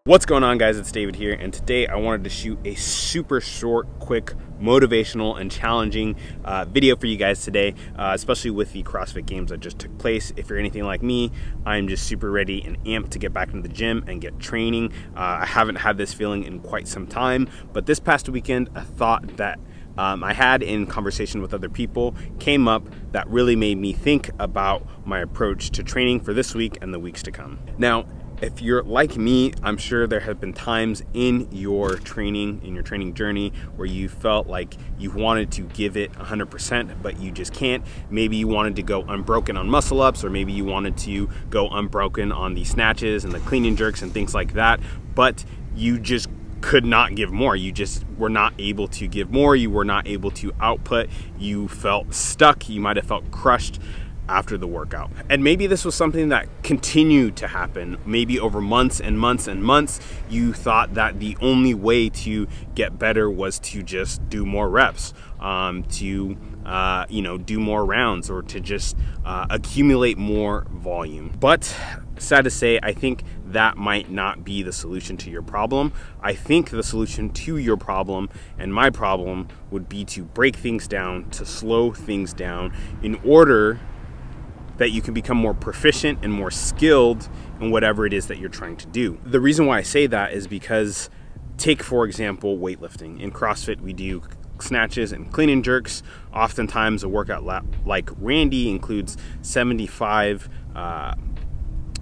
What's going on, guys? It's David here, and today I wanted to shoot a super short, quick, motivational and challenging video for you guys today, especially with the CrossFit games that just took place. If you're anything like me, I'm just super ready and amped to get back into the gym and get training. I haven't had this feeling in quite some time, but this past weekend, a thought that I had in conversation with other people came up that really made me think about my approach to training for this week and the weeks to come. Now, if you're like me, I'm sure there have been times in your training journey where you felt like you wanted to give it 100%, but you just can't. Maybe you wanted to go unbroken on muscle ups, or maybe you wanted to go unbroken on the snatches and the clean and jerks and things like that, but you just could not give more. You just were not able to give more. You were not able to output. You felt stuck. You might have felt crushed after the workout. And maybe this was something that continued to happen. Maybe over months and months and months, you thought that the only way to get better was to just do more reps, do more rounds, or to just accumulate more volume. But sad to say, I think that might not be the solution to your problem. I think the solution to your problem and my problem would be to break things down, to slow things down in order that you can become more proficient and more skilled in whatever it is that you're trying to do. The reason why I say that is because, take for example, weightlifting. In CrossFit, we do snatches and clean and jerks. Oftentimes a workout like Randy includes 75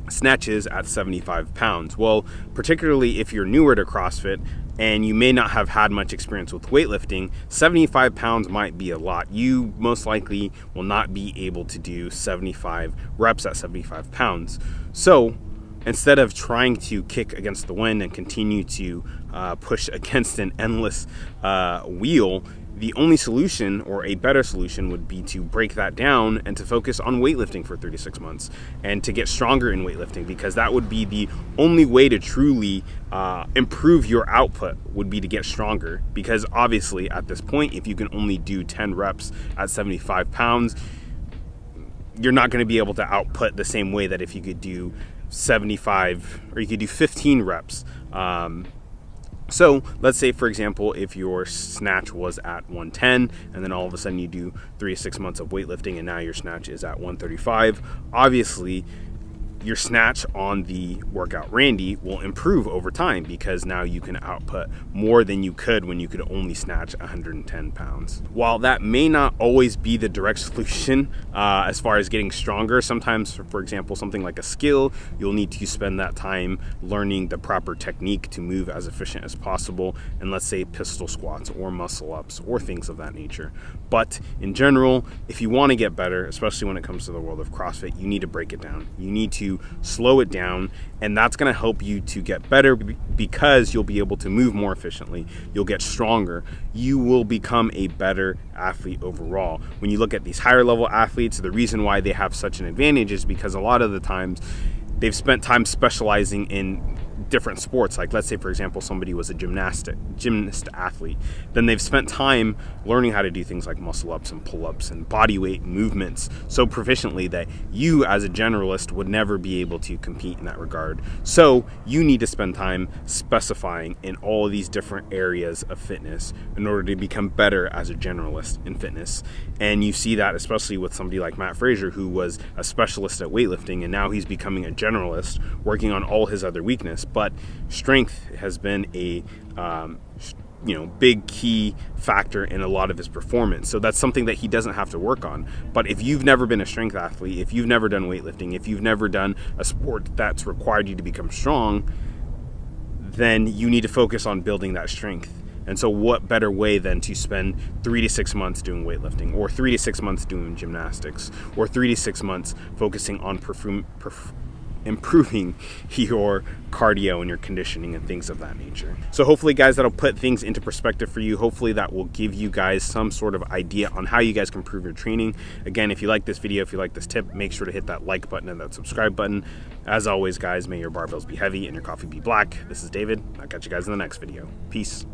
snatches at 75 pounds. Well, particularly if you're newer to CrossFit and you may not have had much experience with weightlifting, 75 pounds might be a lot. You most likely will not be able to do 75 reps at 75 pounds. So instead of trying to kick against the wind and continue to push against an endless wheel, the only solution, or a better solution, would be to break that down and to focus on weightlifting for 36 months and to get stronger in weightlifting, because that would be the only way to truly improve your output, would be to get stronger. Because obviously at this point, if you can only do 10 reps at 75 pounds, you're not going to be able to output the same way that if you could do 75, or you could do 15 reps. So let's say, for example, if your snatch was at 110 and then all of a sudden you do 3 to 6 months of weightlifting and now your snatch is at 135, obviously your snatch on the workout Randy will improve over time, because now you can output more than you could when you could only snatch 110 pounds. While that may not always be the direct solution as far as getting stronger, sometimes, for example, something like a skill, you'll need to spend that time learning the proper technique to move as efficient as possible, and let's say pistol squats or muscle ups or things of that nature. But in general, if you want to get better, especially when it comes to the world of CrossFit, you need to break it down. You need to slow it down, and that's going to help you to get better, because you'll be able to move more efficiently. You'll get stronger. You will become a better athlete overall. When you look at these higher level athletes, the reason why they have such an advantage is because a lot of the times they've spent time specializing in different sports. Like, let's say, for example, somebody was a gymnast athlete. Then they've spent time learning how to do things like muscle ups and pull ups and body weight movements so proficiently that you as a generalist would never be able to compete in that regard. So you need to spend time specifying in all of these different areas of fitness in order to become better as a generalist in fitness. And you see that especially with somebody like Matt Frazier, who was a specialist at weightlifting, and now he's becoming a generalist, working on all his other weakness. But strength has been a big key factor in a lot of his performance. So that's something that he doesn't have to work on. But if you've never been a strength athlete, if you've never done weightlifting, if you've never done a sport that's required you to become strong, then you need to focus on building that strength. And so what better way than to spend 3 to 6 months doing weightlifting, or 3 to 6 months doing gymnastics, or 3 to 6 months focusing on improving your cardio and your conditioning and things of that nature. So hopefully, guys, that'll put things into perspective for you. Hopefully that will give you guys some sort of idea on how you guys can improve your training. Again, if you like this video, if you like this tip, make sure to hit that like button and that subscribe button. As always, guys, may your barbells be heavy and your coffee be black. This is David. I'll catch you guys in the next video. Peace.